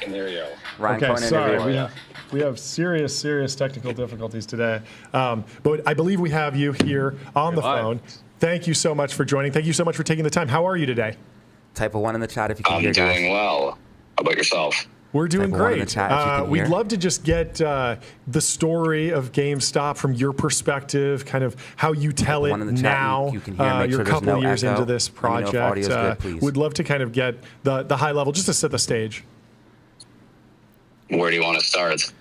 can hear you. Ryan Okay, Cohen sorry. interview. We have serious technical difficulties today. But I believe we have you here on the phone. Thank you so much for joining. Thank you so much for taking the time. How are you today? Type a 1 in the chat if you can hear, I'm guys. doing well. How about yourself? We're doing Type a 1 in the great. chat if you can We'd hear. love to just get the story of GameStop from your perspective, kind of how you tell Type a it 1 in the chat now. you can hear. Make You're sure a there's couple no of years echo. into this Let me know if project. audio's good, please. We'd love to kind of get the high level, just to set the stage. Where do you want to start?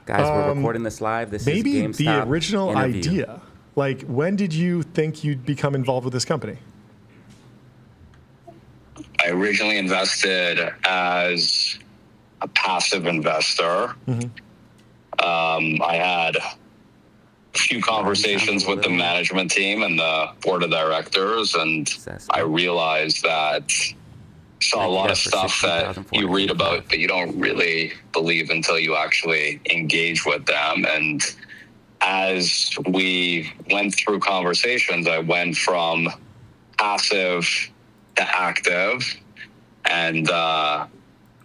Guys, we're recording this live. This Maybe is GameStop the original interview. idea. Like, when did you think you'd become involved with this company? I originally invested as a passive investor. I had a few conversations with the management team and the board of directors, and I realized that saw a lot of stuff that you read about, but you don't really believe until you actually engage with them. And as we went through conversations, I went from passive to active, and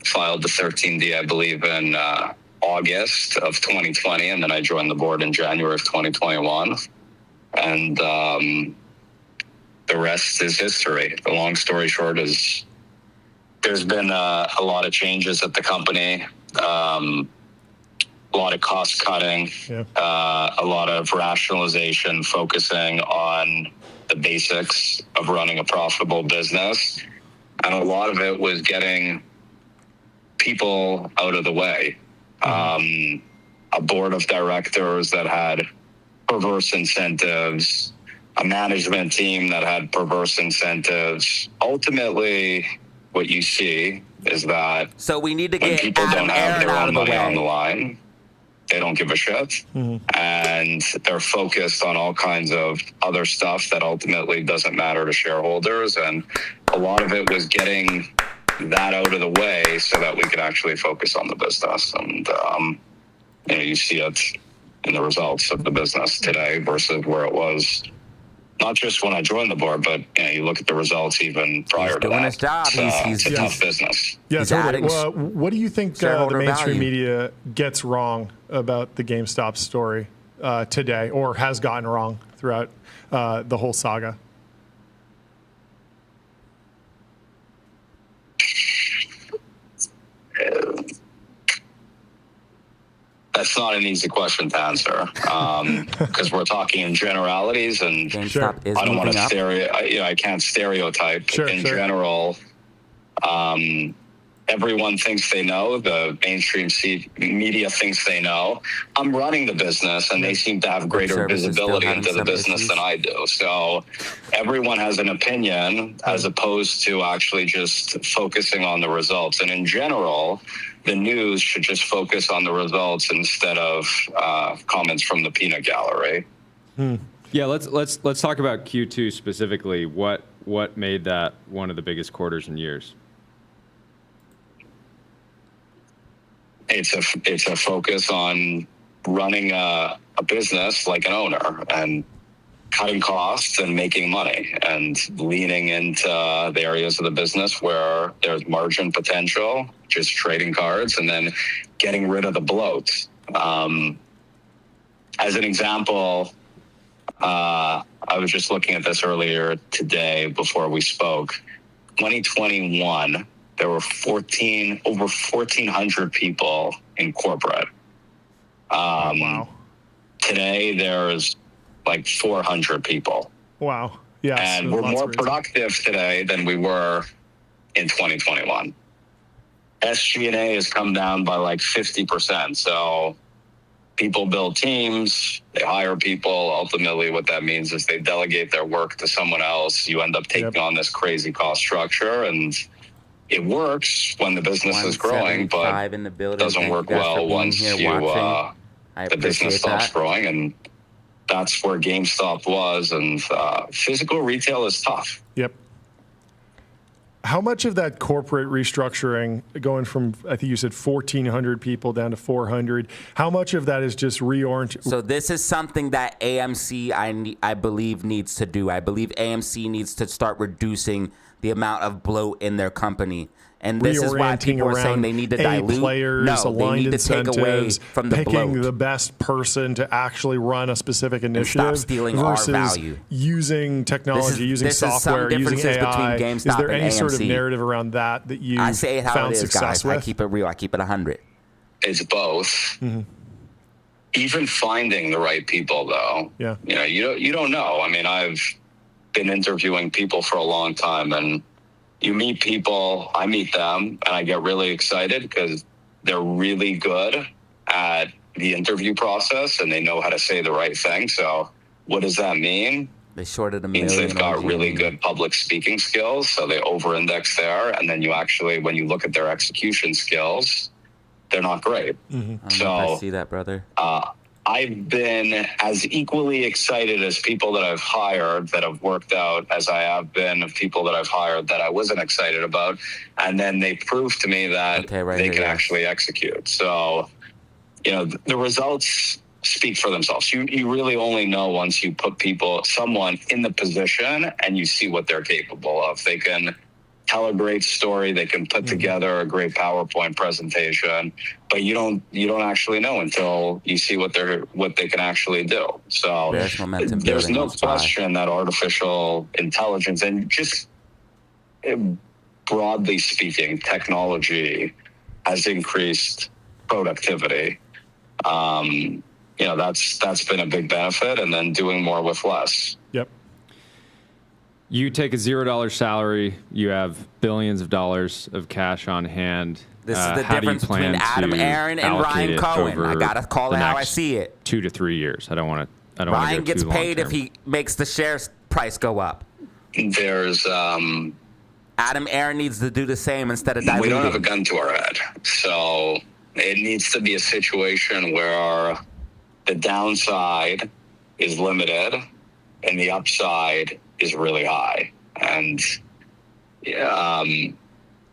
filed the 13D, I believe, in August of 2020, and then I joined the board in January of 2021. And the rest is history. The long story short is there's been a lot of changes at the company, a lot of cost cutting, a lot of rationalization, focusing on the basics of running a profitable business. And a lot of it was getting people out of the way. A board of directors that had perverse incentives, a management team that had perverse incentives. Ultimately, what you see is that so we need to when get people Adam don't have Aaron their out own of the money way. on the line, they don't give a shit. And they're focused on all kinds of other stuff that ultimately doesn't matter to shareholders. And a lot of it was getting that out of the way so that we could actually focus on the business. And, you see it in the results of the business today versus where it was, not just when I joined the board, but you look at the results even prior to that. Doing his job. It's a tough business. Yeah, He's totally. adding Well, what do you think the shareholder mainstream value. media gets wrong about the GameStop story today, or has gotten wrong throughout the whole saga? That's not an easy question to answer, because we're talking in generalities, and GameStop is I don't want moving to up. I can't stereotype. In general, everyone thinks they know. The mainstream media thinks they know. I'm running the business, and they seem to have greater visibility into the business than I do. So everyone has an opinion as opposed to actually just focusing on the results. And in general, the news should just focus on the results instead of comments from the peanut gallery. Yeah, let's talk about Q2 specifically. What made that one of the biggest quarters in years? It's a focus on running a business like an owner and cutting costs and making money and leaning into the areas of the business where there's margin potential, just trading cards, and then getting rid of the bloat. As an example, I was just looking at this earlier today before we spoke. 2021, there were over 1,400 people in corporate. Wow. Today, there's like 400 people. Wow. Yes. And we're more productive today than we were in 2021. SG&A has come down by like 50%. So people build teams, they hire people. Ultimately, what that means is they delegate their work to someone else. You end up taking on this crazy cost structure, and it works when the business is growing, but it doesn't work well once the business stops growing. And that's where GameStop was, and physical retail is tough. Yep. How much of that corporate restructuring, going from, I think you said 1,400 people down to 400, how much of that is just reorient? So this is something that AMC, I believe, needs to do. I believe AMC needs to start reducing the amount of bloat in their company. And this is why Reorienting people are saying around they need to A dilute. players, No, they aligned need to take away incentives, from the picking bloat. the best person to actually run a specific initiative stealing our versus value. using technology, using this is some software, using differences AI. between Is GameStop there and any sort of AMC. narrative around that you I say it how found it is, success guys. with? I keep it real. I keep it 100. It's both. Even finding the right people, though. Yeah. You don't know. I mean, I've been interviewing people for a long time, and you meet people, I meet them, and I get really excited because they're really good at the interview process and they know how to say the right thing. So what does that mean? They shorted a It means million. they've got OG. really good public speaking skills, so they over-index there. And then you actually, when you look at their execution skills, they're not great. I don't know if So I see that, brother. I've been as equally excited as people that I've hired that have worked out as I have been of people that I've hired that I wasn't excited about. And then they proved to me that they can actually execute. So, the results speak for themselves. You really only know once you put someone in the position and you see what they're capable of. They can tell a great story. They can put together a great PowerPoint presentation, but you don't actually know until you see what they can actually do. So there's no question that artificial intelligence and just broadly speaking, technology has increased productivity. That's been a big benefit, and then doing more with less. Yep. You take a $0 salary, you have billions of dollars of cash on hand. This is the difference between Adam Aaron and Ryan Cohen. I gotta call it how I see it. 2 to 3 years. I don't want to. Ryan gets paid if he makes the share price go up. There's Adam Aaron needs to do the same instead of diluting. We don't have a gun to our head, so it needs to be a situation where the downside is limited and the upside is really high. And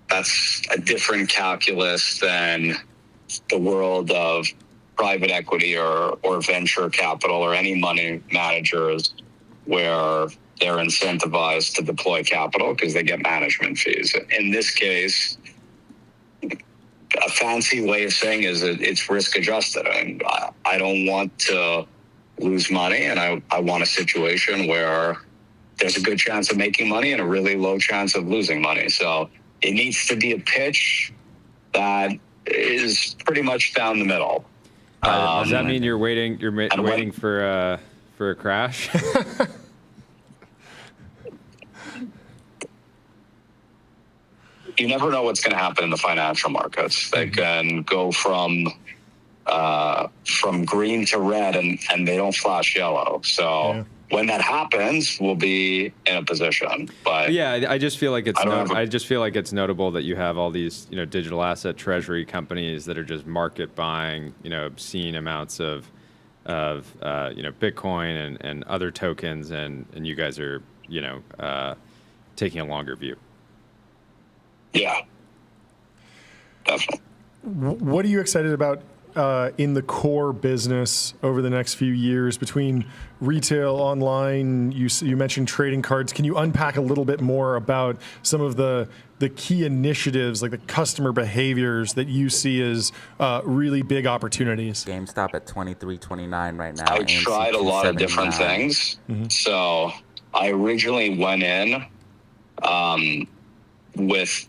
that's a different calculus than the world of private equity or venture capital or any money managers where they're incentivized to deploy capital because they get management fees. In this case, a fancy way of saying is that it's risk adjusted. And I don't want to lose money, and I want a situation where there's a good chance of making money and a really low chance of losing money. So it needs to be a pitch that is pretty much down the middle. Does that mean you're waiting? You're waiting for a crash? You never know what's going to happen in the financial markets. They can go from green to red, and they don't flash yellow. So when that happens, we'll be in a position. But yeah, I just feel like it's notable that you have all these digital asset treasury companies that are just market buying obscene amounts of Bitcoin and other tokens, and you guys are taking a longer view. Yeah, definitely. What are you excited about in the core business over the next few years between retail, online? You mentioned trading cards. Can you unpack a little bit more about some of the key initiatives, like the customer behaviors that you see as really big opportunities? GameStop at 23.29 right now. I tried a lot of different things. So I originally went in with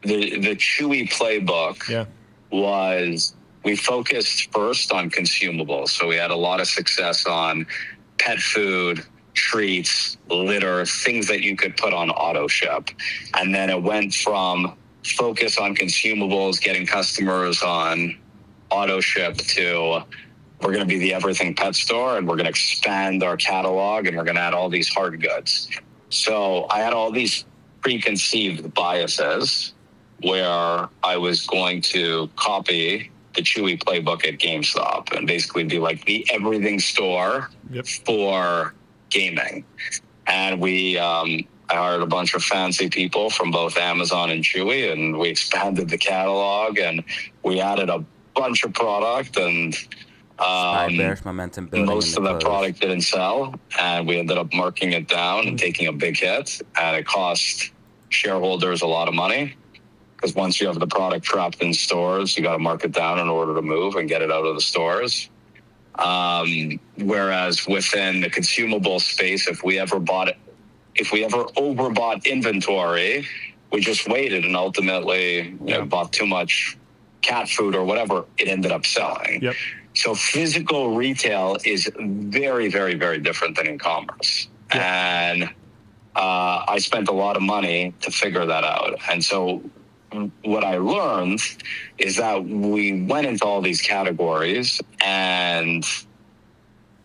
the Chewy playbook. Was we focused first on consumables. So we had a lot of success on pet food, treats, litter, things that you could put on auto ship. And then it went from focus on consumables, getting customers on auto ship, to we're going to be the everything pet store, and we're going to expand our catalog, and we're going to add all these hard goods. So I had all these preconceived biases where I was going to copy the Chewy playbook at GameStop and basically be like the everything store for gaming. And I hired a bunch of fancy people from both Amazon and Chewy, and we expanded the catalog, and we added a bunch of product, and bearish momentum building. Most of that product didn't sell, and we ended up marking it down and taking a big hit, and it cost shareholders a lot of money, because once you have the product trapped in stores, you got to mark it down in order to move and get it out of the stores. Whereas within the consumable space, if we ever overbought inventory, we just waited and ultimately bought too much cat food or whatever, it ended up selling. Yep. So physical retail is very, very, very different than e-commerce. Yep. And I spent a lot of money to figure that out. And so what I learned is that we went into all these categories, and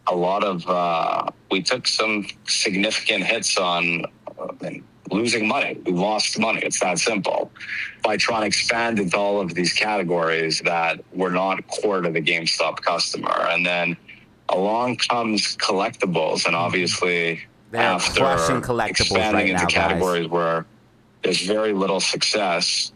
a lot of we took some significant hits on losing money. We lost money. It's that simple. By trying to expand into all of these categories that were not core to the GameStop customer. And then along comes collectibles, and obviously after expanding into categories where there's very little success,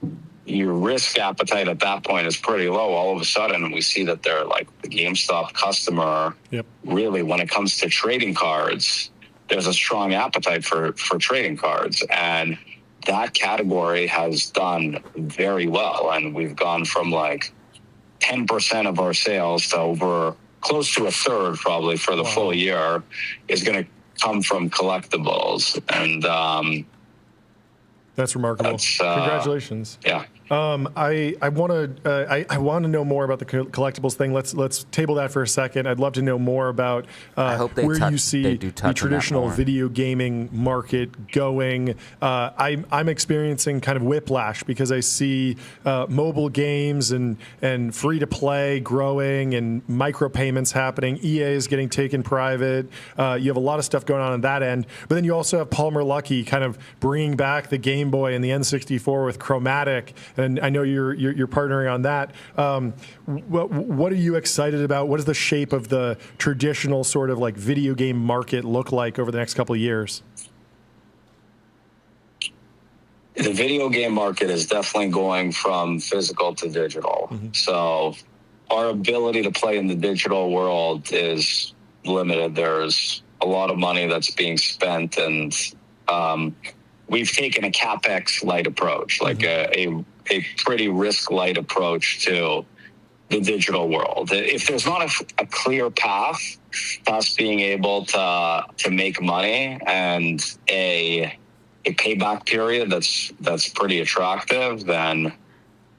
your risk appetite at that point is pretty low. All of a sudden, we see that they're like the GameStop customer. Yep. Really, when it comes to trading cards, there's a strong appetite for trading cards. And that category has done very well. And we've gone from like 10% of our sales to over close to a third probably for the full year is going to come from collectibles. And that's remarkable. Congratulations. Yeah. I want to know more about the collectibles thing. Let's table that for a second. I'd love to know more about where you see the traditional video gaming market going. I'm experiencing kind of whiplash because I see mobile games and free to play growing and micropayments happening. EA is getting taken private. You have a lot of stuff going on that end, but then you also have Palmer Luckey kind of bringing back the Game Boy and the N64 with Chromatic. And I know you're partnering on that. What are you excited about? What does the shape of the traditional sort of like video game market look like over the next couple of years? The video game market is definitely going from physical to digital. Mm-hmm. So our ability to play in the digital world is limited. There's a lot of money that's being spent, and we've taken a CapEx light approach, like a pretty risk light approach to the digital world. If there's not a clear path to us being able to make money and a payback period that's pretty attractive, then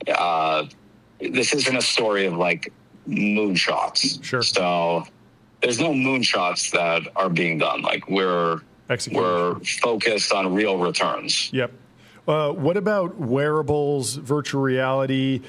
this isn't a story of like moonshots. Sure. So there's no moonshots that are being done. Like we're focused on real returns. Yep. What about wearables, virtual reality?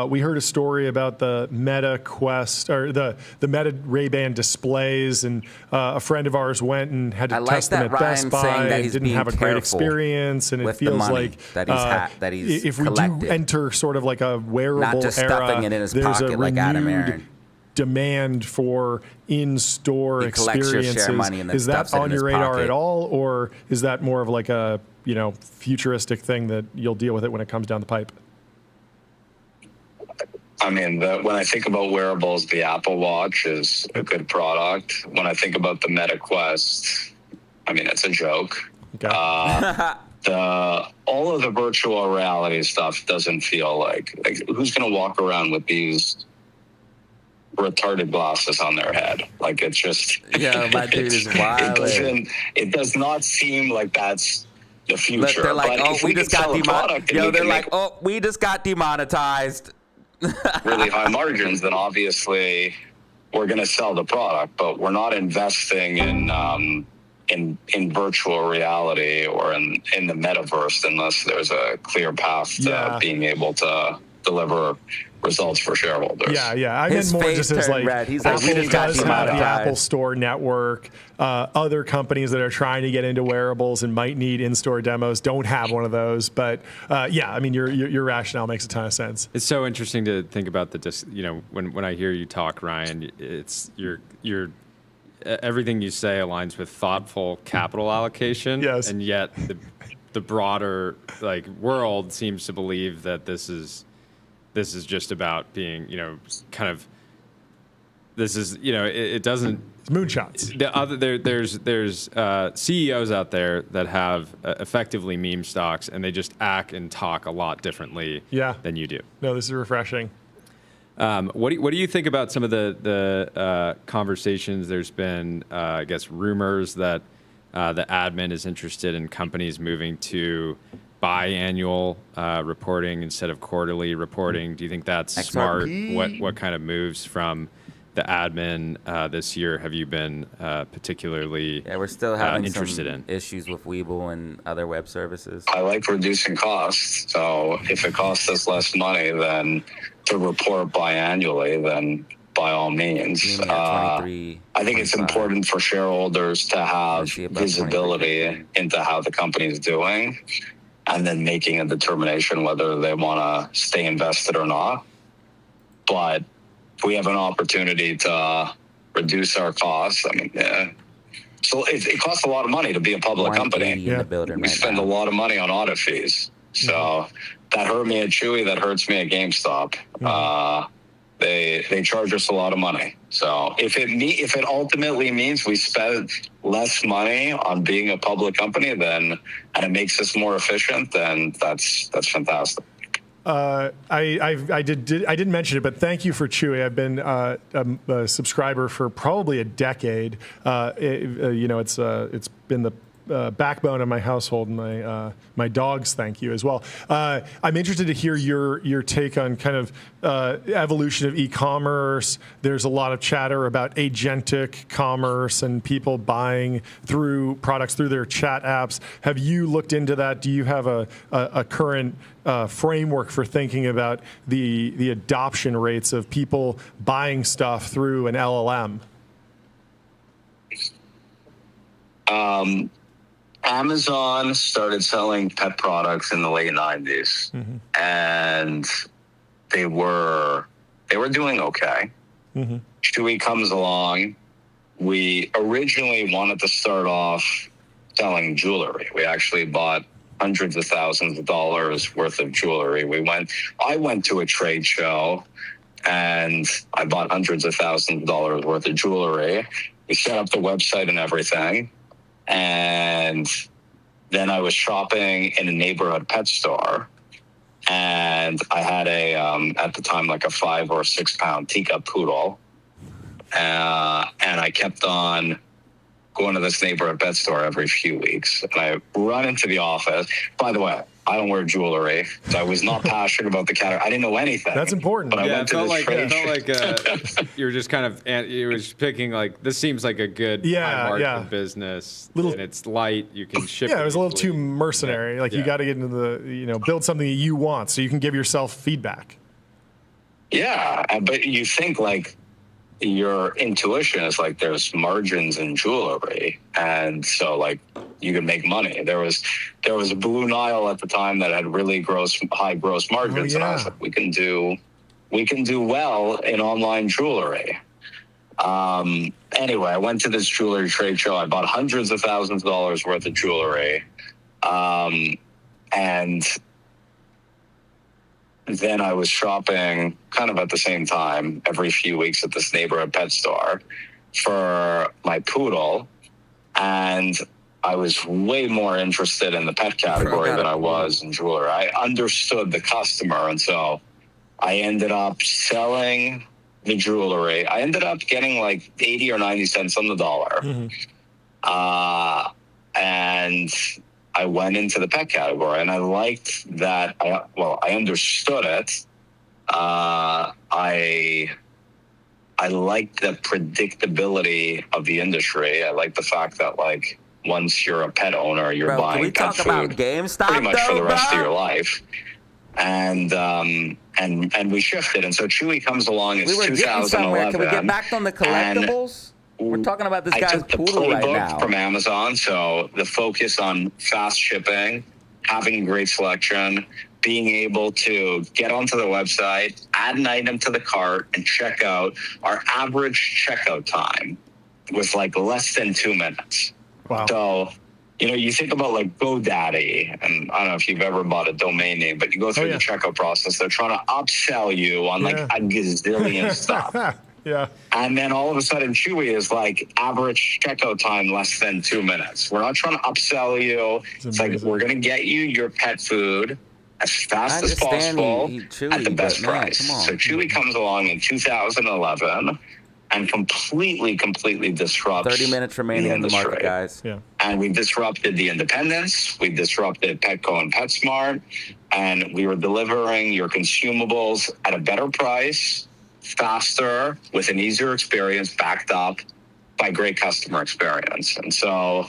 We heard a story about the Meta Quest or the Meta Ray-Ban displays, and a friend of ours went and had to test them at Best Buy and didn't have a great experience. And it feels like that he's if we do enter sort of like a wearable not just era, stuffing it in his pocket like Adam Aaron. Demand for in-store experiences. Is that on your radar at all, or is that more of like a futuristic thing that you'll deal with it when it comes down the pipe? I mean, when I think about wearables, the Apple Watch is a good product. When I think about the Meta Quest, I mean, it's a joke. Okay. All of the virtual reality stuff doesn't feel like who's going to walk around with these retarded glasses on their head? Like, it's just my dude is wild. It does not seem like that's the future. They're like, we just got demonetized. We just got demonetized. Really high margins, then obviously we're going to sell the product, but we're not investing in virtual reality or in the metaverse unless there's a clear path to being able to deliver results for shareholders. Yeah. I meant more just as like red. He's like, Apple does have the Apple Store network. Other companies that are trying to get into wearables and might need in-store demos don't have one of those. But I mean, your rationale makes a ton of sense. It's so interesting to think about when I hear you talk, Ryan, it's you're everything you say aligns with thoughtful capital allocation. Yes. And yet the broader world seems to believe that this is just about being, it doesn't moonshots. There's CEOs out there that have effectively meme stocks, and they just act and talk a lot differently than you do. No, this is refreshing. What do you think about some of the conversations? There's been, I guess, rumors that the admin is interested in companies moving to biannual reporting instead of quarterly reporting. Do you think that's XRP? smart? What kind of moves from the admin this year have you been particularly we're still having interested some in? issues with Webull and other web services. I like reducing costs. So if it costs us less money than to report biannually, then by all means. I think it's important for shareholders to have visibility into how the company is doing, and then making a determination whether they want to stay invested or not. But if we have an opportunity to reduce our costs, I mean, so it costs a lot of money to be a public company. We spend a lot of money on audit fees. So that hurt me at Chewy, that hurts me at GameStop. They charge us a lot of money. So if it ultimately means we spend less money on being a public company, and it makes us more efficient, then that's fantastic. I didn't mention it, but thank you for Chewy. I've been a subscriber for probably a decade. It's been the backbone of my household, and my dogs thank you as well. I'm interested to hear your take on kind of evolution of e-commerce. There's a lot of chatter about agentic commerce and people buying through products through their chat apps. Have you looked into that? Do you have a current framework for thinking about the adoption rates of people buying stuff through an LLM? Amazon started selling pet products in the late 90s, and they were doing okay. Chewy comes along. We originally wanted to start off selling jewelry. We actually bought hundreds of thousands of dollars worth of jewelry. I went to a trade show, and I bought hundreds of thousands of dollars worth of jewelry. We set up the website and everything. And then I was shopping in a neighborhood pet store, and I had at the time, like a 5 or 6 pound teacup poodle. And I kept on going to this neighborhood pet store every few weeks. And I run into the office. By the way, I don't wear jewelry. So I was not passionate about the category. I didn't know anything. That's important. But I went to this trade show. It felt like you were just kind of, you was picking like, this seems like a good high margin business. And it's light. You can ship it. It was a little too mercenary. Like you got to get into the, build something that you want so you can give yourself feedback. Yeah. But you think like, your intuition is like there's margins in jewelry, and so like you can make money. There was a Blue Nile at the time that had really high gross margins, and I was like, we can do well in online jewelry. Anyway, I went to this jewelry trade show. I bought hundreds of thousands of dollars worth of jewelry, and then I was shopping kind of at the same time every few weeks at this neighborhood pet store for my poodle. And I was way more interested in the pet category than I was in jewelry. I understood the customer. And so I ended up selling the jewelry. I ended up getting like 80 or 90 cents on the dollar. And I went into the pet category, and I liked that. I understood it. I liked the predictability of the industry. I like the fact that like once you're a pet owner, you're buying pet food about GameStop, pretty much for the rest of your life. And we shifted, and so Chewy comes along. It's 2011. Can we get back on the collectibles? We're talking about this guy's poodle right now. From Amazon, so the focus on fast shipping, having great selection, being able to get onto the website, add an item to the cart, and check out. Our average checkout time was like less than 2 minutes. Wow. So, you think about like GoDaddy, and I don't know if you've ever bought a domain name, but you go through the checkout process. They're trying to upsell you on like a gazillion stuff. Yeah. And then all of a sudden, Chewy is like average checkout time less than 2 minutes. We're not trying to upsell you. It's like, we're going to get you your pet food as fast as possible Chewy, at the best price. So Chewy comes along in 2011 and completely disrupts 30 minutes remaining in the market, guys. Yeah. And we disrupted the independents. We disrupted Petco and PetSmart. And we were delivering your consumables at a better price, faster, with an easier experience, backed up by great customer experience. And so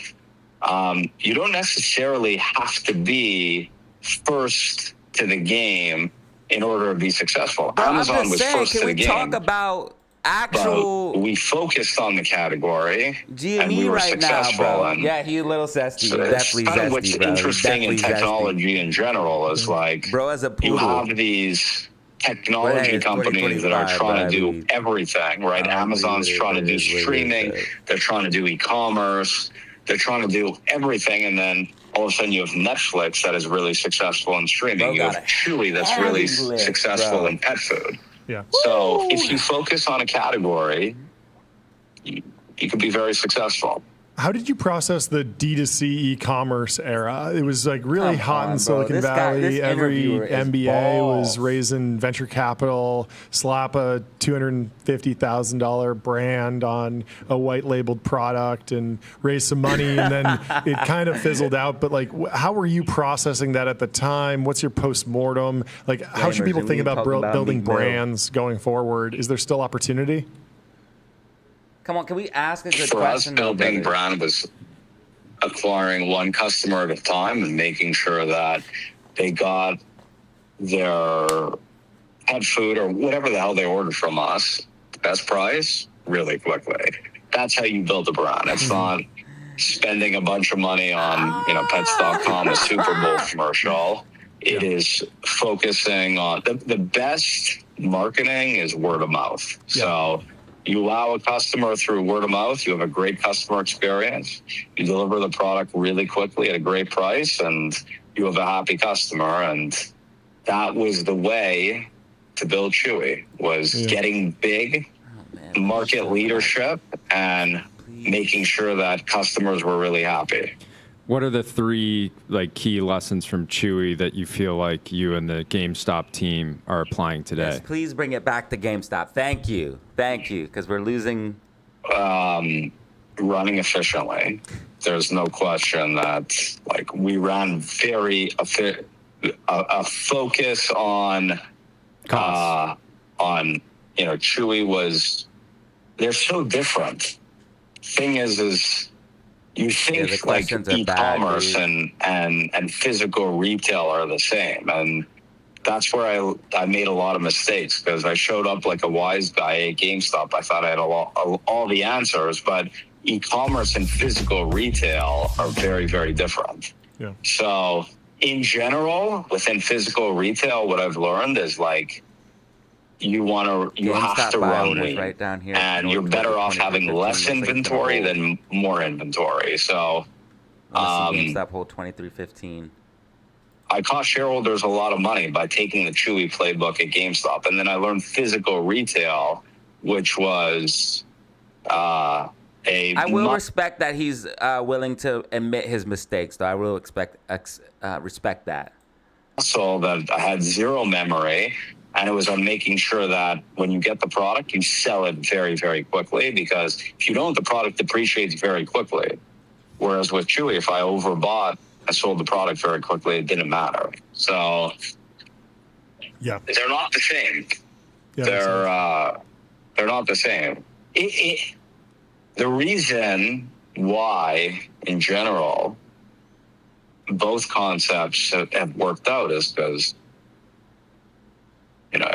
you don't necessarily have to be first to the game in order to be successful. Bro, Amazon was first to the game. Can we talk about actual... But we focused on the category, GME and we were right successful. Now, bro. And yeah, he's a little zesty. so Definitely kind zesty, of what's bro. interesting in technology in general is like, bro, as a poodle, you have these technology companies that are trying to do everything, right? Amazon's trying to do streaming. They're trying to do e-commerce. They're trying to do everything. And then all of a sudden you have Netflix that is really successful in streaming. You have Chewy that's really successful in pet food. Yeah. So if you focus on a category, you can be very successful. How did you process the D2C e-commerce era? It was like really hot in Silicon Valley. Every MBA was raising venture capital, slap a $250,000 brand on a white labeled product and raise some money. And then it kind of fizzled out. But like, how were you processing that at the time? What's your postmortem? Like, how should people think about building brands going forward? Is there still opportunity? Come on, can we ask a good For question? us, building brand was acquiring one customer at a time and making sure that they got their pet food or whatever the hell they ordered from us, best price, really quickly. That's how you build a brand. It's not spending a bunch of money on, Pets.com, a Super Bowl commercial. It is focusing on the best marketing is word of mouth. Yeah. So you allow a customer through word of mouth, you have a great customer experience, you deliver the product really quickly at a great price, and you have a happy customer. And that was the way to build Chewy, was getting big, market leadership, and making sure that customers were really happy. What are the three key lessons from Chewy that you feel like you and the GameStop team are applying today? Yes, please bring it back to GameStop. Thank you, because we're losing. Running efficiently. There's no question that we ran a focus on Chewy was, they're so different. Thing is you think e-commerce and physical retail are the same. And that's where I made a lot of mistakes, because I showed up like a wise guy at GameStop. I thought I had all the answers, but e-commerce and physical retail are very, very different. Yeah. So in general, within physical retail, what I've learned is you have to run lean, right down here, and you're better off having less inventory than more inventory. So, GameStop hold 23.15. I cost shareholders a lot of money by taking the Chewy playbook at GameStop, and then I learned physical retail, which was I will respect that he's willing to admit his mistakes, though. I will respect that. So that I had zero memory. And it was on making sure that when you get the product, you sell it very, very quickly, because if you don't, the product depreciates very quickly. Whereas with Chewy, if I overbought, I sold the product very quickly, it didn't matter. So they're not the same. Yeah, they're not the same. The reason why, in general, both concepts have worked out is because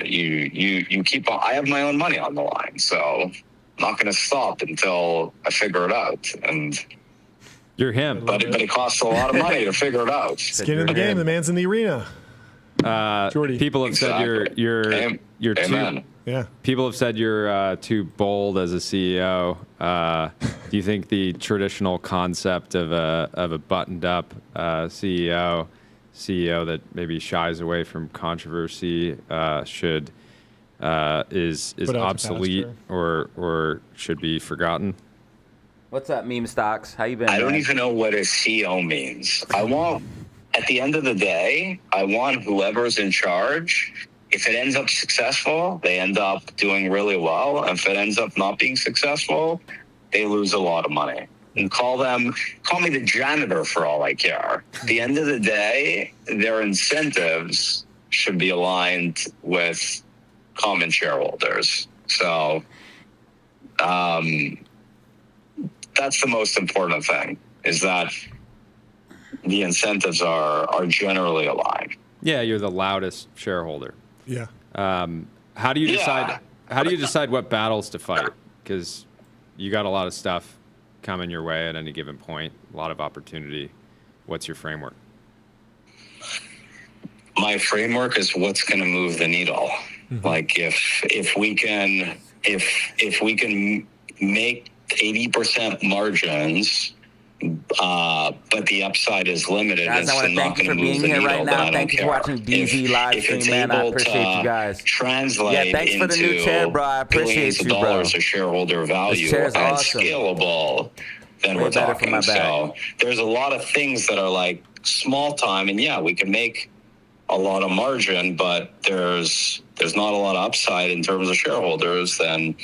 you keep on. I have my own money on the line, so I'm not going to stop until I figure it out. And you're him, but it costs a lot of money to figure it out. Skin in the game. The man's in the arena. Jordy. People have said you're too. Yeah. People have said you're too bold as a CEO. Do you think the traditional concept of a buttoned up CEO that maybe shies away from controversy should is Put out to obsolete pasture. or should be forgotten? What's up, Meme Stocks? How you been? I don't man? even know what a CO means. At the end of the day, I want whoever's in charge. If it ends up successful, they end up doing really well. And if it ends up not being successful, they lose a lot of money. And call me the janitor for all I care. At the end of the day, their incentives should be aligned with common shareholders. So that's the most important thing, is that the incentives are generally aligned. Yeah, you're the loudest shareholder. Yeah. How do you decide? How do you decide what battles to fight? Because you got a lot of stuff coming your way at any given point, a lot of opportunity. What's your framework? My framework is what's going to move the needle. Mm-hmm. Like if we can make 80% margins, but the upside is limited, guys, I want to thank you for being here right now. Thank you for watching DZ live stream, man. I appreciate you guys. Translate thanks for the new chair, bro. I appreciate you, bro. Dollars of shareholder value and awesome. Scalable, then we're talking. So there's a lot of things that are like small time, and yeah, we can make a lot of margin, but there's not a lot of upside in terms of shareholders. Then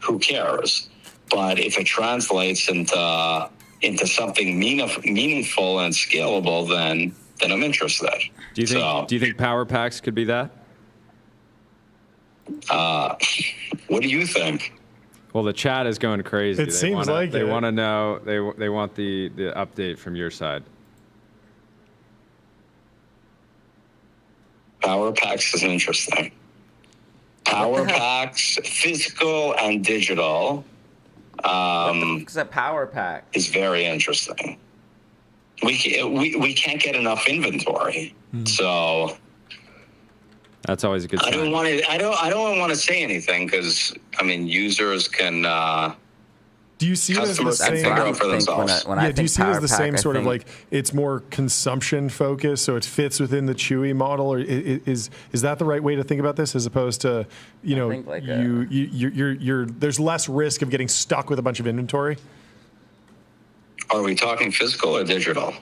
who cares? But if it translates into something meaningful and scalable, then I'm interested. Do you think Power Packs could be that? What do you think? Well, the chat is going crazy. It seems like they want to know. They want the update from your side. Power Packs is interesting. Power Packs, physical and digital. It's a power pack. Is very interesting. We can't get enough inventory, so that's always a good sign. I don't want to say anything because users can. Do you see it as the same? Figure out for themselves. Do you see it as the same sort of like it's more consumption focused, so it fits within the Chewy model, or is that the right way to think about this, as opposed to you're there's less risk of getting stuck with a bunch of inventory? Are we talking physical or digital?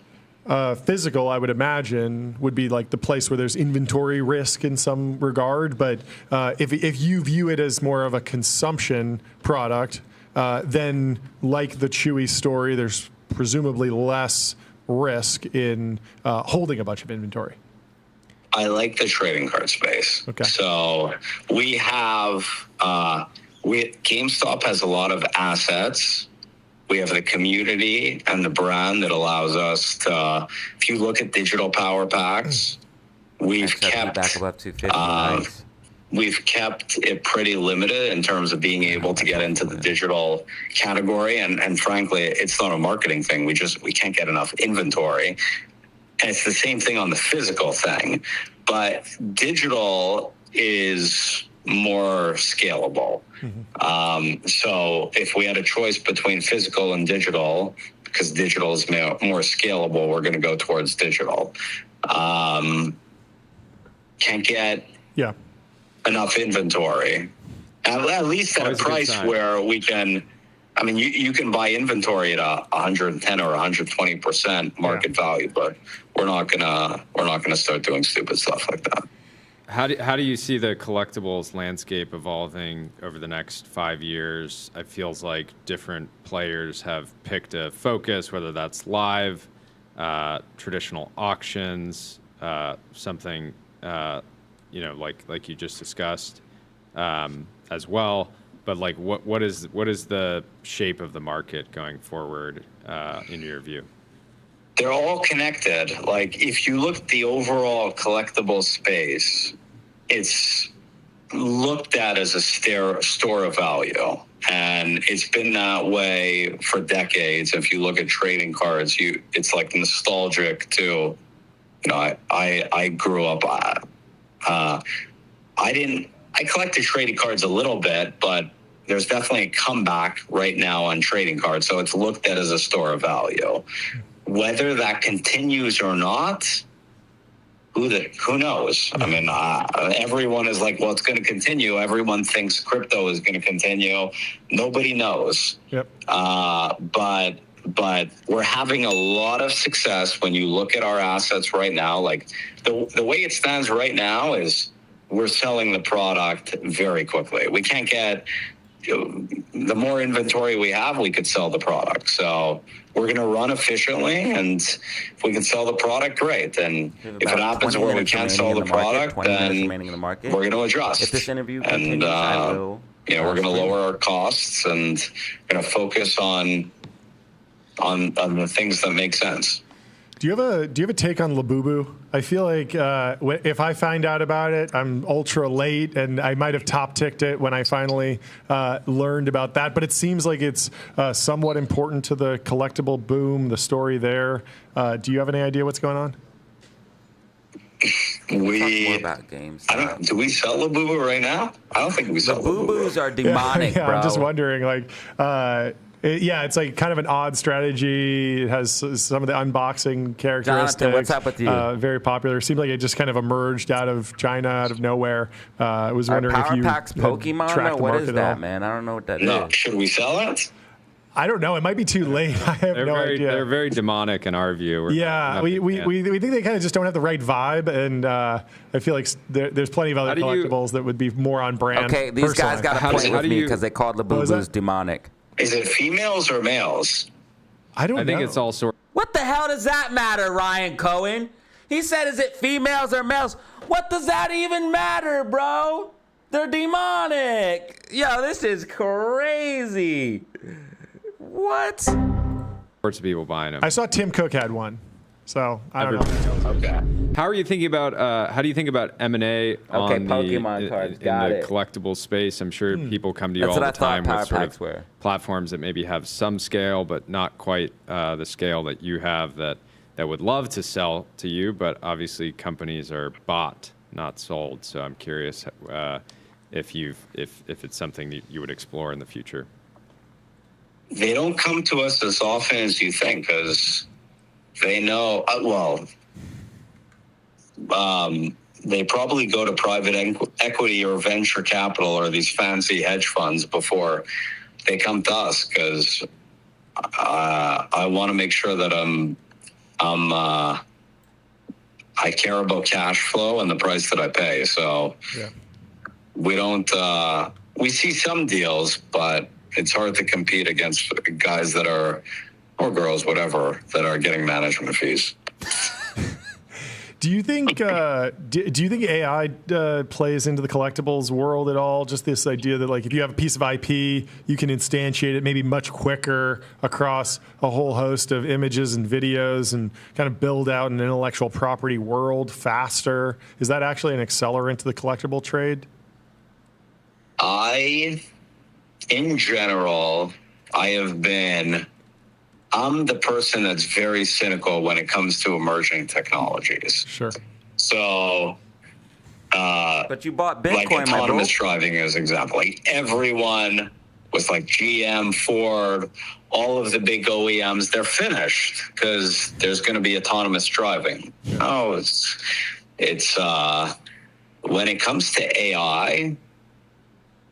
Physical, I would imagine, would be like the place where there's inventory risk in some regard, but if you view it as more of a consumption product. Then, like the Chewy story, there's presumably less risk in holding a bunch of inventory. I like the trading card space. Okay. So we have, GameStop has a lot of assets. We have the community and the brand that allows us to, if you look at digital power packs, we've kept back above 250. We've kept it pretty limited in terms of being able to get into the digital category. And frankly, it's not a marketing thing. We can't get enough inventory. And it's the same thing on the physical thing. But digital is more scalable. Mm-hmm. So if we had a choice between physical and digital, because digital is more scalable, we're going to go towards digital. Can't get... Yeah. enough inventory, at least at a price where we can. You can buy inventory at 110 or 120% market value, but we're not gonna start doing stupid stuff like that. How do you see the collectibles landscape evolving over the next 5 years? It feels like different players have picked a focus, whether that's live, traditional auctions, something. Like you just discussed, as well. But like, what is the shape of the market going forward, in your view? They're all connected. Like, if you look at the overall collectible space, it's looked at as a store of value, and it's been that way for decades. If you look at trading cards, it's like nostalgic too. I grew up. I collected trading cards a little bit, but there's definitely a comeback right now on trading cards. So it's looked at as a store of value. Whether that continues or not, who knows? I mean, everyone is like, well, it's going to continue. Everyone thinks crypto is going to continue. Nobody knows. Yep. But we're having a lot of success when you look at our assets right now. Like the way it stands right now is we're selling the product very quickly. We can't get, the more inventory we have, we could sell the product. So we're going to run efficiently, and if we can sell the product, great. And if it happens where we can't sell the product, then we're going to adjust. If this interview and continues, I will. we're going to lower our costs and going to focus on the things that make sense. Do you have a take on Labubu? I feel like if I find out about it, I'm ultra late, and I might have top ticked it when I finally learned about that. But it seems like it's somewhat important to the collectible boom, the story there. Do you have any idea what's going on? Talk more about games. Do we sell Labubu right now? I don't think we sell Labubu. Labubus are demonic, yeah, bro. I'm just wondering, like. It's like kind of an odd strategy. It has some of the unboxing characteristics. Jonathan, what's up with you? Very popular. It seemed like it just kind of emerged out of China, out of nowhere. I was wondering if you Packs Pokemon, tracked the what market is that, man? I don't know what that is. Should we sell it? I don't know. It might be too late. I have no idea. They're very demonic in our view. We think they kind of just don't have the right vibe, and I feel like there's plenty of other collectibles that would be more on brand. Okay, these guys got a point with me because they called Labubus demonic. Is it females or males? I don't know. I think it's all sorts. What the hell does that matter, Ryan Cohen? He said, is it females or males? What does that even matter, bro? They're demonic. Yo, this is crazy. What? Sorts of people buying them. I saw Tim Cook had one, so I don't know. Okay. How are you thinking about? How do you think about M&A on Pokemon cards. in the collectible space? I'm sure people come to you all the time with sort of platforms that maybe have some scale, but not quite the scale that you have that would love to sell to you. But obviously, companies are bought, not sold. So I'm curious if it's something that you would explore in the future. They don't come to us as often as you think, because they know, they probably go to private equity or venture capital or these fancy hedge funds before they come to us, because I want to make sure that I care about cash flow and the price that I pay. So we don't, we see some deals, but it's hard to compete against guys that are, or girls, whatever, that are getting management fees. Do you think AI plays into the collectibles world at all? Just this idea that, like, if you have a piece of IP, you can instantiate it maybe much quicker across a whole host of images and videos and kind of build out an intellectual property world faster. Is that actually an accelerant to the collectible trade? In general, I'm the person that's very cynical when it comes to emerging technologies. Sure. So, but you bought Bitcoin, like autonomous driving as an example. Like everyone was like GM, Ford, all of the big OEMs, they're finished because there's going to be autonomous driving. Yeah. No, it's when it comes to AI,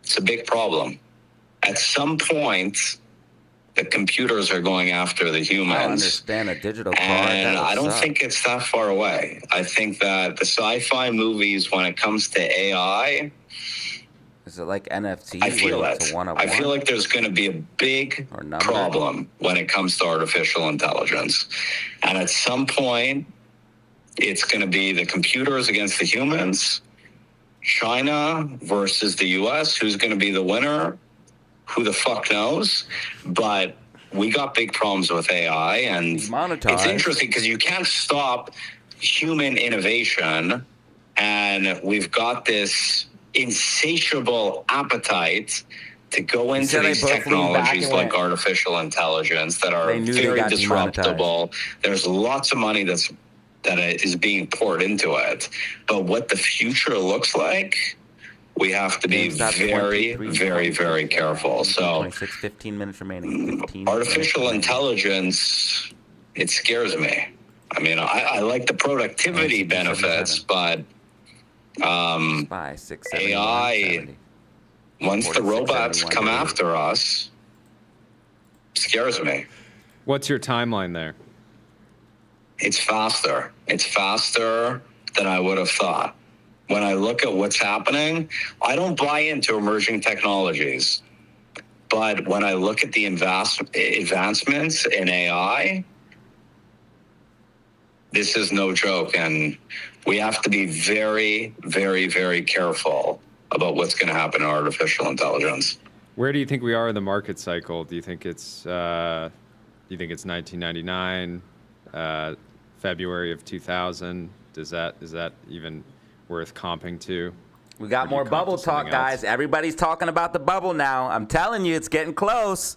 it's a big problem. At some point, the computers are going after the humans. I understand a digital car. And I don't think it's that far away. I think that the sci-fi movies, when it comes to AI, is it like NFT? I feel it. I feel like there's going to be a big problem when it comes to artificial intelligence. And at some point, it's going to be the computers against the humans, China versus the US. Who's going to be the winner? Who the fuck knows? But we got big problems with AI, and it's interesting because you can't stop human innovation, and we've got this insatiable appetite to go into these technologies like artificial intelligence that are very disruptable. There's lots of money that is being poured into it, but what the future looks like, we have to be very, very, very careful. So 15 minutes remaining. Artificial intelligence, it scares me. I mean, I like the productivity benefits, but Spy 671, AI, 70. once the 46, robots 71, come 80. after us, scares me. What's your timeline there? It's faster. It's faster than I would have thought. When I look at what's happening, I don't buy into emerging technologies. But when I look at the advancements in AI, this is no joke. And we have to be very, very, very careful about what's going to happen in artificial intelligence. Where do you think we are in the market cycle? Do you think it's 1999, February of 2000? Is that even worth comping to? We got more bubble talk, guys. Everybody's talking about the bubble now. I'm telling you, it's getting close.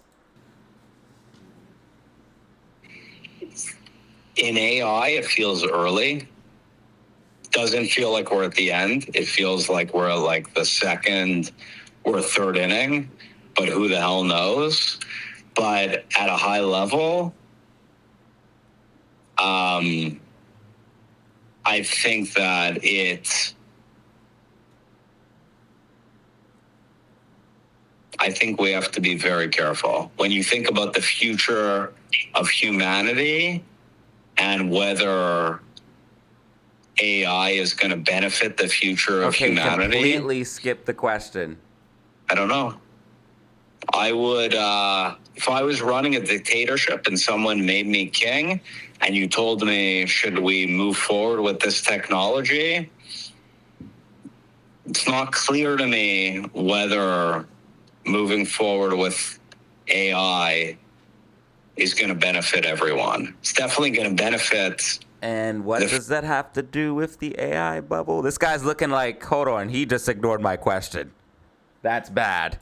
In AI, it feels early. Doesn't feel like we're at the end. It feels like we're at like the second or third inning, but who the hell knows? But at a high level, I think that I think we have to be very careful. When you think about the future of humanity and whether AI is going to benefit the future of humanity. Completely skip the question. I don't know. I would, if I was running a dictatorship and someone made me king and you told me, should we move forward with this technology? It's not clear to me whether moving forward with AI is going to benefit everyone. It's definitely going to benefit. And what does that have to do with the AI bubble? This guy's looking like, hold on, he just ignored my question. That's bad.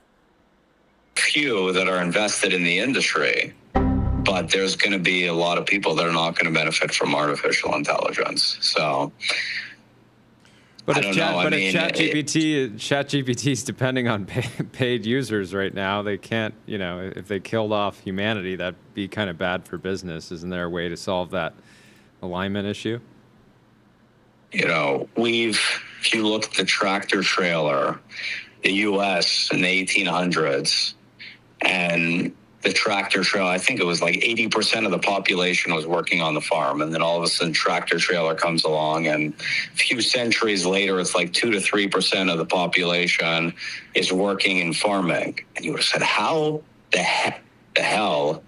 Few that are invested in the industry, but there's going to be a lot of people that are not going to benefit from artificial intelligence. So, but I don't know. But if ChatGPT is depending on paid users right now, they can't, if they killed off humanity, that'd be kind of bad for business. Isn't there a way to solve that alignment issue? If you look at the tractor trailer, the U.S. in the 1800s, and the tractor trailer, I think it was like 80% of the population was working on the farm. And then all of a sudden, tractor trailer comes along, and a few centuries later, it's like 2 to 3% of the population is working in farming. And you would have said, how the hell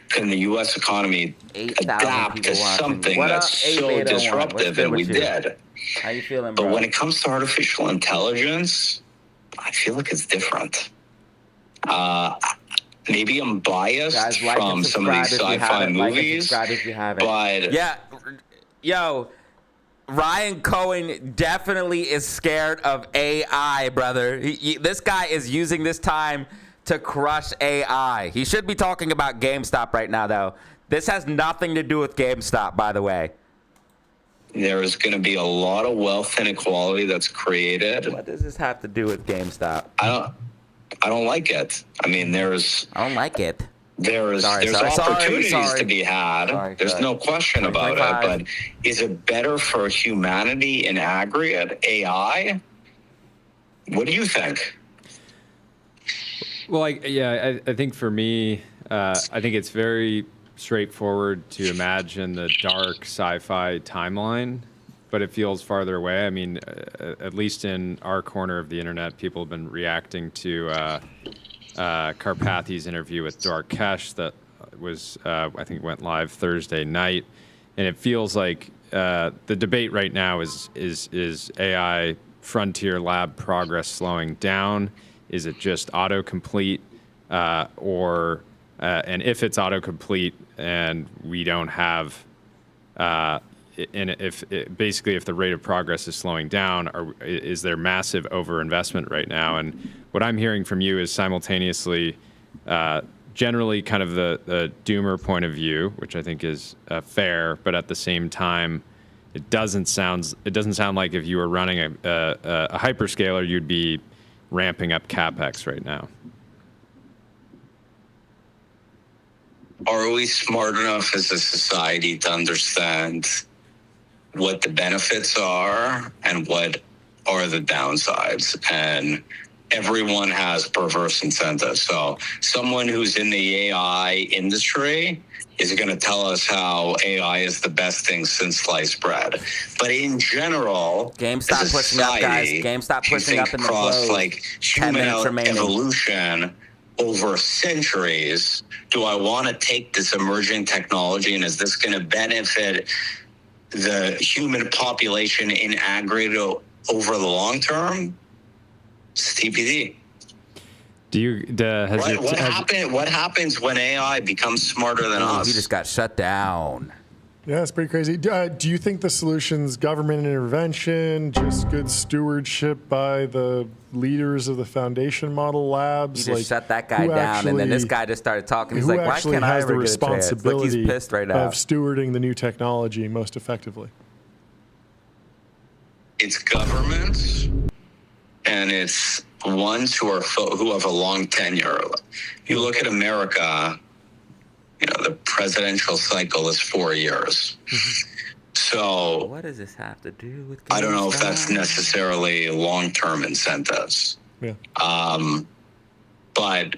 can the U.S. economy adapt to something that's so disruptive? And we did. How you feeling, bro? But when it comes to artificial intelligence, I feel like it's different. Maybe I'm biased from some of these sci-fi movies, but yeah, yo, Ryan Cohen definitely is scared of AI, brother. This guy is using this time to crush AI. He should be talking about GameStop right now, though. This has nothing to do with GameStop, by the way. There is going to be a lot of wealth inequality that's created. What does this have to do with GameStop? I don't like it. I mean, I don't like it. There's opportunities to be had. There's no question about it. But is it better for humanity in aggregate, AI? What do you think? Well, I think for me, I think it's very straightforward to imagine the dark sci-fi timeline, but it feels farther away. I mean, at least in our corner of the internet, people have been reacting to Karpathy's interview with Darkesh that was, I think, went live Thursday night, and it feels like the debate right now is AI frontier lab progress slowing down? Is it just autocomplete, and if it's autocomplete and we don't have, if the rate of progress is slowing down, is there massive overinvestment right now? And what I'm hearing from you is simultaneously, generally kind of the doomer point of view, which I think is fair, but at the same time, it doesn't sound like if you were running a hyperscaler, you'd be ramping up CapEx right now. are we smart enough as a society to understand what the benefits are and what are the downsides? And everyone has perverse incentives. So someone who's in the AI industry is going to tell us how AI is the best thing since sliced bread. But in general, GameStop as a pushing up, guys. society, GameStop if you pushing think up in the across close. like 10 human minutes remaining. evolution over centuries, do I want to take this emerging technology and is this going to benefit the human population in aggregate over the long term? It's TBD. What happens when AI becomes smarter than us? He just got shut down. Yeah, it's pretty crazy. Do you think the solution's government intervention, just good stewardship by the leaders of the foundation model labs? You just shut that guy down, and then this guy just started talking. He's like, why can't I ever get a chance? Look, he's pissed right now. Of stewarding the new technology most effectively? It's governments, and it's ones who have a long tenure. You look at America, the presidential cycle is 4 years. So what does this have to do with I don't know if that's necessarily long-term incentives. Yeah. But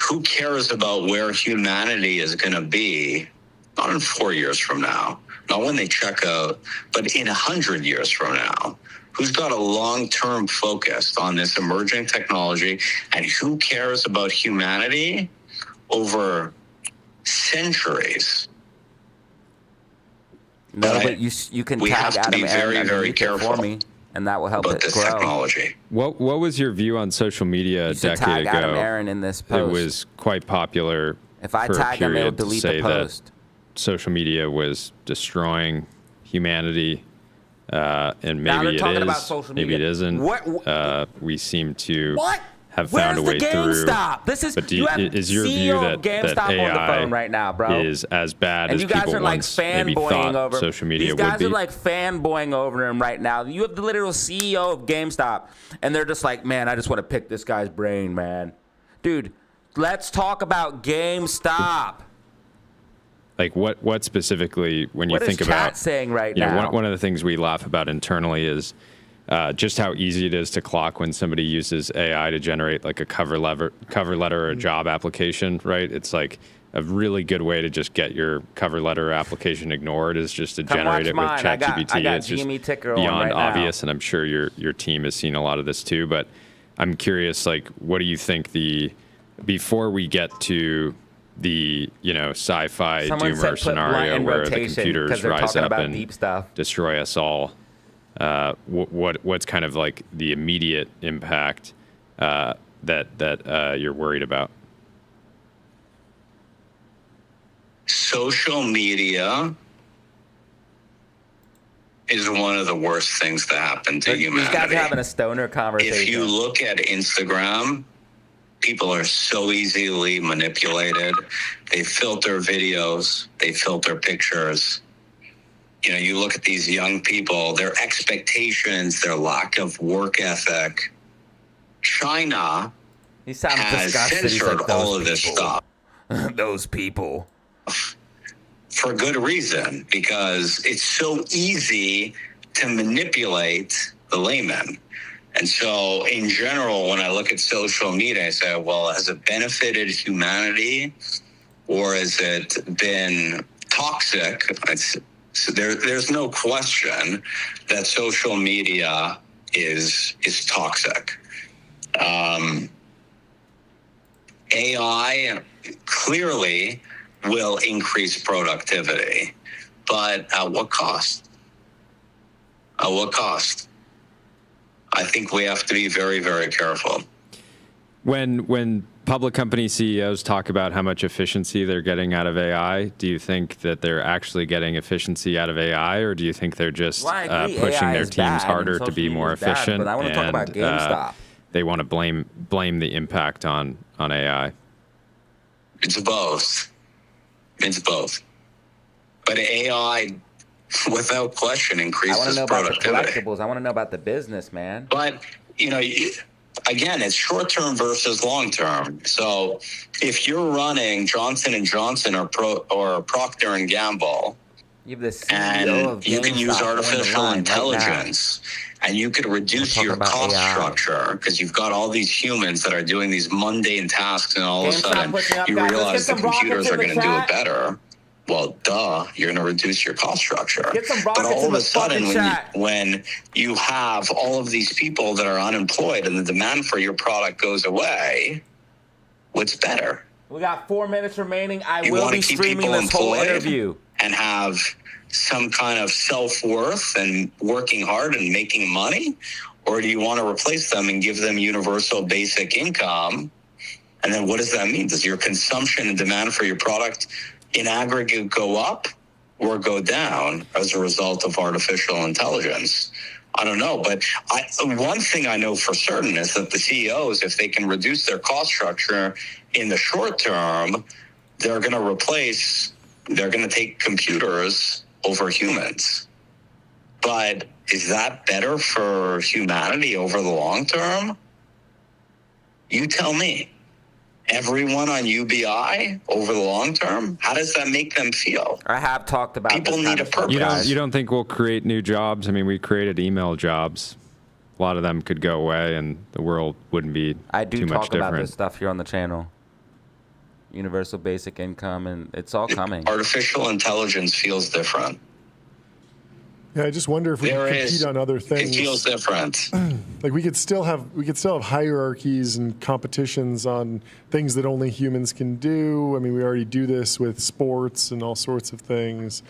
who cares about where humanity is going to be, not in 4 years from now, not when they check out, but in 100 years from now? Who's got a long-term focus on this emerging technology, and who cares about humanity over centuries? No, but you can tag Adam Aaron very careful for me, and that will help about it this grow. Technology. What was your view on social media a decade tag ago? Adam Aaron in this post. It was quite popular. If I for tag a period him, it'll delete to say the post. That social media was destroying humanity, and maybe it is. About social media. Maybe it isn't. What? We seem to What? have found a way through. GameStop? This is. But is your view that GameStop on the AI phone right now, bro? is as bad and as you guys people are like once maybe fanboying thought over social media would be? These guys are like fanboying over him right now. You have the literal CEO of GameStop, and they're just like, man, I just want to pick this guy's brain, man. Dude, let's talk about GameStop. Like what specifically when you think about? What is chat saying right now? One of the things we laugh about internally is just how easy it is to clock when somebody uses AI to generate like a cover letter or a job application, right? It's like a really good way to just get your cover letter application ignored is just to generate it with ChatGPT. It's just beyond obvious, and I'm sure your team has seen a lot of this too. But I'm curious, like, what do you think before we get to the sci-fi doomer scenario where the computers rise up and destroy us all? What's kind of like the immediate impact that you're worried about? Social media is one of the worst things to happen to humanity. These guys are having a stoner conversation. If you look at Instagram, people are so easily manipulated. They filter videos, they filter pictures. You look at these young people, their expectations, their lack of work ethic. China has censored all of this stuff. Those people. For good reason, because it's so easy to manipulate the layman. And so, in general, when I look at social media, I say, well, has it benefited humanity or has it been toxic? So there's no question that social media is toxic. AI clearly will increase productivity, but at what cost? At what cost? I think we have to be very, very careful. When public company CEOs talk about how much efficiency they're getting out of AI, do you think that they're actually getting efficiency out of AI, or do you think they're just pushing their teams harder to be more efficient? But I want to talk about GameStop. They want to blame the impact on AI. It's both. But AI, without question, increases productivity. I want to know about the collectibles. I want to know about the business, man. But again, it's short-term versus long-term. So if you're running Johnson & Johnson or Procter & Gamble, You have the CEO and of you can use GameStop on the artificial line intelligence, and you could reduce We'll your talk about cost AI. structure because you've got all these humans that are doing these mundane tasks, and all of a GameStop sudden pushing up, you guys. Let's realize get the some computers rockets are in the going to do it chat. better. Well, duh, you're going to reduce your cost structure. Get some But rockets all in of the a sudden, fucking chat. when you have all of these people that are unemployed and the demand for your product goes away, what's better? We got 4 minutes remaining. I You will want to be keep streaming people this whole employed interview. and have some kind of self-worth and working hard and making money? Or do you want to replace them and give them universal basic income? And then what does that mean? Does your consumption and demand for your product in aggregate go up or go down as a result of artificial intelligence? I don't know, but one thing I know for certain is that the CEOs, if they can reduce their cost structure in the short term, they're going to take computers over humans. But is that better for humanity over the long term? You tell me. Everyone on UBI over the long term, how does that make them feel? I have talked about People this need kind a of stuff, purpose. guys. You don't think we'll create new jobs? I mean, we created email jobs. A lot of them could go away, and the world wouldn't be I do too much talk about different. this stuff here on the channel. Universal basic income, and it's all coming. Artificial intelligence feels different. Yeah, I just wonder if we could compete on other things. It feels different. Like we could still have hierarchies and competitions on things that only humans can do. I mean, we already do this with sports and all sorts of things.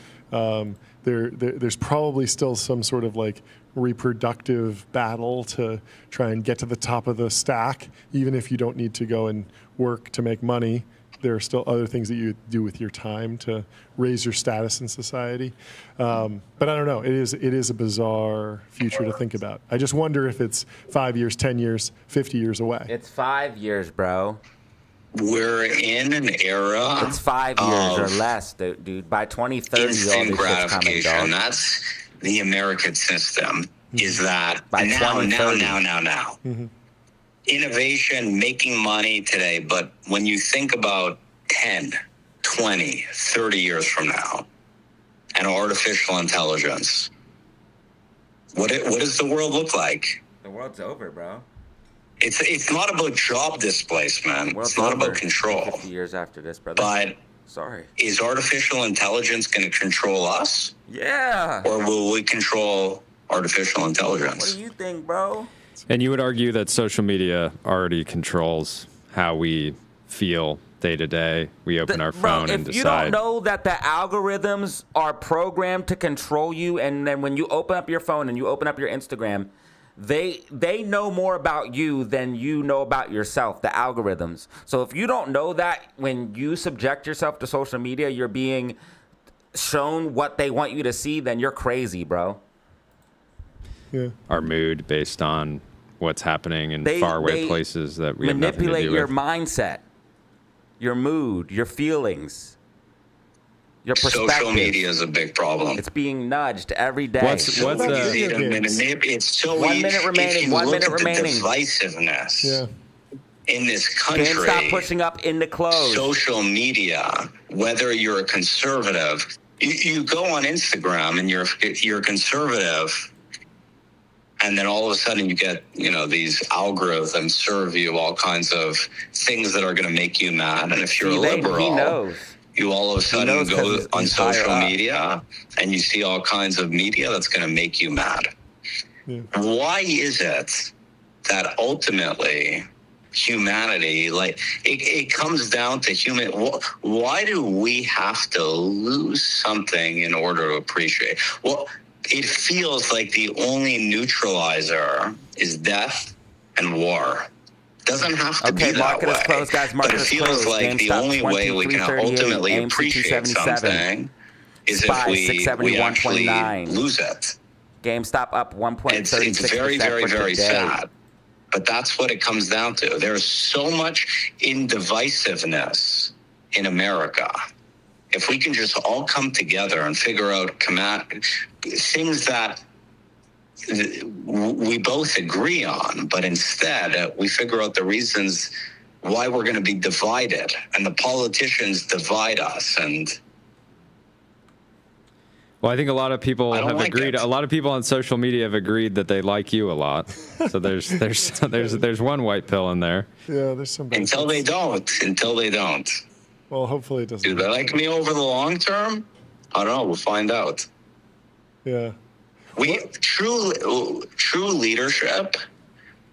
There's probably still some sort of like reproductive battle to try and get to the top of the stack, even if you don't need to go and work to make money. There are still other things that you do with your time to raise your status in society. But I don't know. It is a bizarre future to think about. I just wonder if it's 5 years, 10 years, 50 years away. It's 5 years, bro. We're in an era. It's 5 years or less, dude. By 2030, all this instant shit's coming, gratification. dog. That's the American system. Is that By now? 2030. Mm-hmm. Innovation, making money today, but when you think about 10, 20, 30 years from now, and artificial intelligence, what does the world look like? The world's over, bro. It's not about job displacement. World's It's not over about control. 50 years after this, brother. But Sorry. is artificial intelligence going to control us? Yeah. Or will we control artificial What intelligence? do you think, bro? And you would argue that social media already controls how we feel day to day. We open our phone and if you decide. don't know that the algorithms are programmed to control you, and then when you open up your phone and you open up your Instagram, they know more about you than you know about yourself, the algorithms. So if you don't know that when you subject yourself to social media, you're being shown what they want you to see, then you're crazy, bro. Yeah. Our mood based on what's happening in They faraway places that we have nothing to manipulate do your with. mindset, your mood, your feelings, your perspective. Social media is a big problem. It's being nudged every day. What's So the- easy to manipulate. It's so 1 easy. minute remaining, If you 1 look minute at the remaining. divisiveness Yeah. in this country, GameStop pushing up into close. social media, whether you're a conservative, you go on Instagram and you're conservative, and then all of a sudden you get, these algorithms serve you all kinds of things that are going to make you mad. And if you're a He liberal, knows. you all of a sudden knows 'cause go he's on higher social up. media and you see all kinds of media that's going to make you mad. Yeah. Why is it that ultimately humanity, it comes down to why do we have to lose something in order to appreciate? Well, it feels like the only neutralizer is death and war. Doesn't have to be Okay, that market way. is closed, guys. Market But it is feels closed. like the GameStop only way we can 23.38, ultimately AMC appreciate 277, something is SPY if we actually 671.29. lose it. GameStop up 1.36% It's very, very, for very today. sad. But that's what it comes down to. There's so much indivisiveness in America. If we can just all come together and figure out things that we both agree on, but instead we figure out the reasons why we're going to be divided, and the politicians divide us. And well, I think a lot of people have agreed. A lot of people on social media have agreed that they like you a lot. So there's one white pill in there. Yeah, there's some. Until they don't. Well, hopefully it doesn't. Do they like me over the long term? I don't know. We'll find out. Yeah. True leadership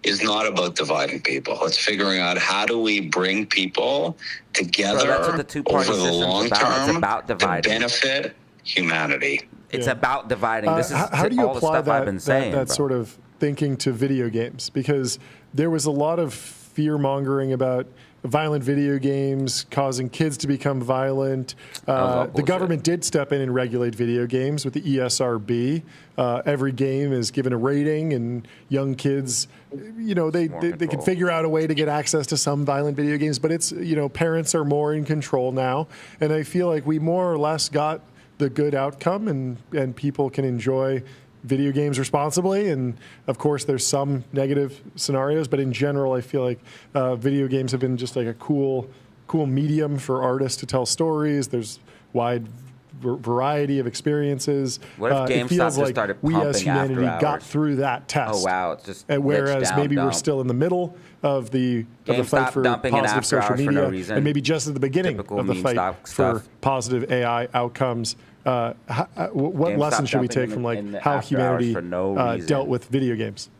is not about dividing people. It's figuring out how do we bring people together over the long term to benefit humanity. It's about dividing. This is how do you all the apply stuff I've been saying. that sort of thinking to video games? Because there was a lot of fear mongering about violent video games causing kids to become violent. The government did step in and regulate video games with the ESRB. Every game is given a rating, and young kids, they can figure out a way to get access to some violent video games. But it's, parents are more in control now. And I feel like we more or less got the good outcome, and people can enjoy video games responsibly. And of course there's some negative scenarios, but in general I feel like video games have been just like a cool medium for artists to tell stories. There's wide variety of experiences. What if GameStop it feels just like started we pumping as humanity after got hours? through that test. Oh wow, it's just and whereas maybe we're still in the middle of the fight for positive social media, and maybe just at the beginning of the fight for positive AI outcomes. What lesson should we take from how humanity dealt with video games?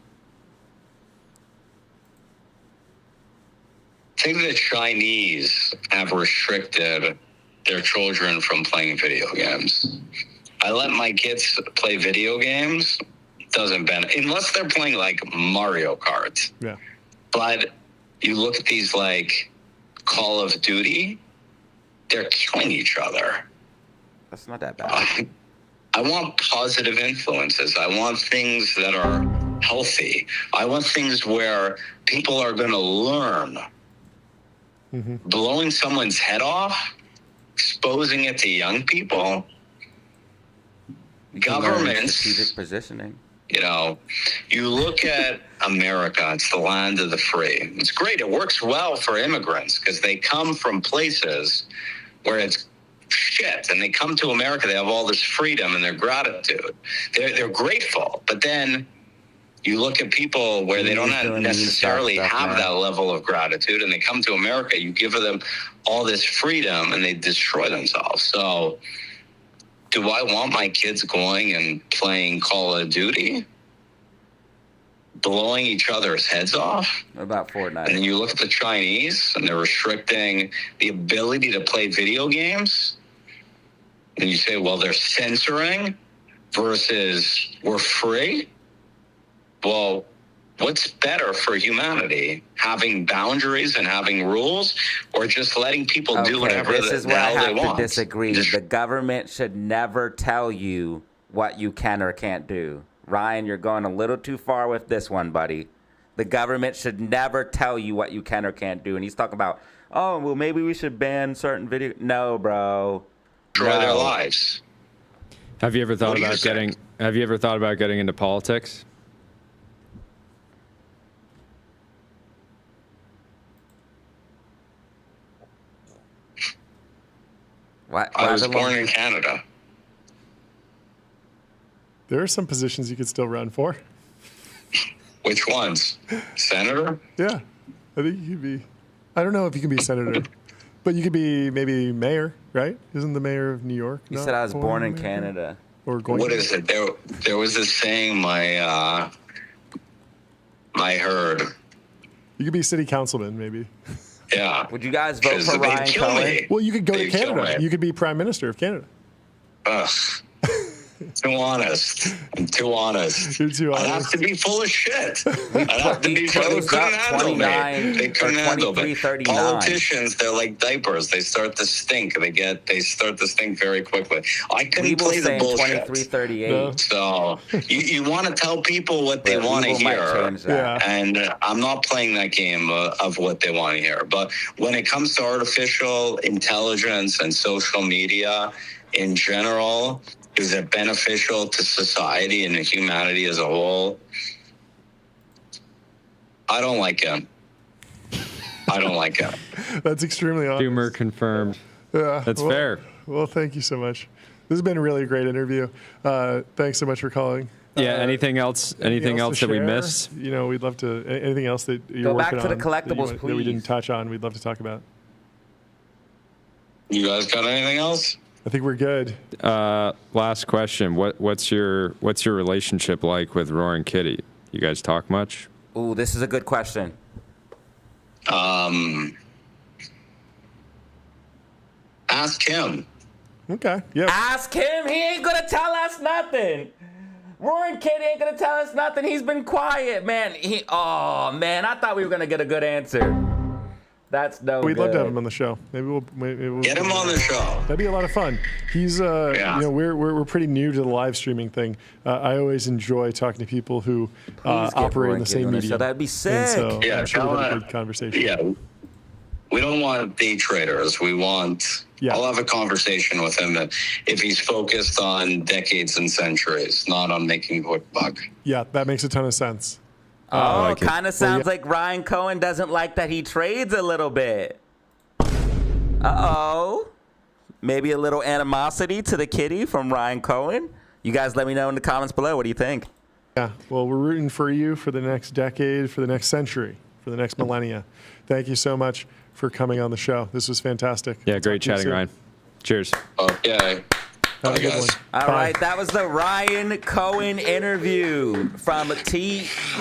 I think the Chinese have restricted their children from playing video games. I let my kids play video games. Doesn't benefit unless they're playing like Mario Kart. Yeah. But you look at these like Call of Duty, they're killing each other. That's not that bad. I want positive influences. I want things that are healthy. I want things where people are going to learn. Mm-hmm. Blowing someone's head off, exposing it to young people, governments. Strategic positioning. You look at America, it's the land of the free. It's great. It works well for immigrants because they come from places where it's shit, and they come to America, they have all this freedom and their gratitude. They're grateful. But then you look at people where they don't necessarily have that level of gratitude, and they come to America, you give them all this freedom and they destroy themselves. So do I want my kids going and playing Call of Duty? Blowing each other's heads off? What about Fortnite? And then you look at the Chinese, and they're restricting the ability to play video games. And you say, well, they're censoring versus we're free. Well, what's better for humanity? Having boundaries and having rules, or just letting people do whatever the hell they want? This is where I have to disagree. The government should never tell you what you can or can't do. Ryan, you're going a little too far with this one, buddy. The government should never tell you what you can or can't do. And he's talking about, oh, well, maybe we should ban certain video. No, bro. Destroy their lives. Have you ever thought about getting into politics? I was born in Canada. There are some positions you could still run for. Which ones? Senator? Yeah. I think you could be. I don't know if you can be senator, but you could be maybe mayor, right? Isn't the mayor of New York? You said I was born in Canada. Or going what is it? There was this saying I heard. You could be city councilman, maybe. Yeah. Would you guys vote for Ryan Cohen? Well, you could go to Canada. You could be prime minister of Canada. Ugh. Too honest. I'm too honest. You're too honest. I'd have to be full of shit. I'd have to be full of closed up 29 They couldn't handle me. 39. Politicians, they're like diapers. They start to stink. They start to stink very quickly. I couldn't play the bullshit. 23-38. No. So you want to tell people what they want to hear. Yeah. And I'm not playing that game of what they want to hear. But when it comes to artificial intelligence and social media in general, Is it beneficial to society and humanity as a whole? I don't like him. I don't like him. That's extremely honest. Humor confirmed. Yeah, That's fair. Well, thank you so much. This has been a really great interview. Thanks so much for calling. Yeah. Anything else? Anything else that we share? missed? You know, we'd love to. Anything else that you're Go working back to the on collectibles, that we didn't please. touch on? We'd love to talk about. You guys got anything else? I think we're good. Last question. What's your relationship like with Roaring Kitty? You guys talk much? Ooh, this is a good question. Ask him. Okay. Yeah. Ask him. He ain't gonna tell us nothing. Roaring Kitty ain't gonna tell us nothing. He's been quiet, man. Oh man, I thought we were gonna get a good answer. That's no We'd love good. to have him on the show. Maybe we'll Get him on the show. That'd be a lot of fun. He's, Yeah. you know, we're pretty new to the live streaming thing. I always enjoy talking to people who Please get operate in Roaring the Kitty same on the medium. show. That'd be sick. And so Yeah, I'm sure we'll have a tell good conversation. Yeah. We don't want day traders. We want. Yeah. I'll have a conversation with him if he's focused on decades and centuries, not on making a quick buck. Yeah, that makes a ton of sense. Oh, like it. kind of sounds like Ryan Cohen doesn't like that he trades a little bit. Uh-oh. Maybe a little animosity to the kitty from Ryan Cohen. You guys let me know in the comments below. What do you think? Yeah, well, we're rooting for you for the next decade, for the next century, for the next millennia. Thank you so much for coming on the show. This was fantastic. Yeah, We'll great talk to you chatting, soon. Ryan. Cheers. Okay. Have a Bye, good guys. one. All Bye. right, that was the Ryan Cohen interview from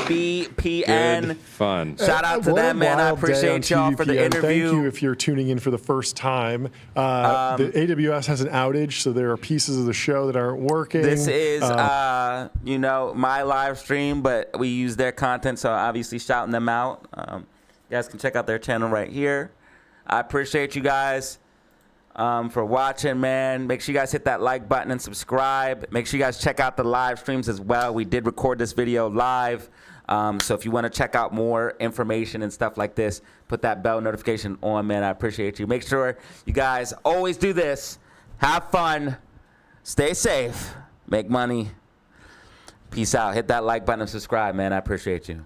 TBPN. Good fun. Shout out to What a them, man. I wild day on appreciate y'all for the TBPN. interview. Thank you if you're tuning in for the first time. The AWS has an outage, so there are pieces of the show that aren't working. This is, you know, my live stream, but we use their content, so obviously shouting them out. You guys can check out their channel right here. I appreciate you guys for watching, man. Make sure you guys hit that like button and subscribe. Make sure you guys check out the live streams as well. We did record this video live, so if you want to check out more information and stuff like this, put that bell notification on, man. I appreciate you. Make sure you guys always do this. Have fun. Stay safe. Make money. Peace out. Hit that like button and subscribe, man. I appreciate you.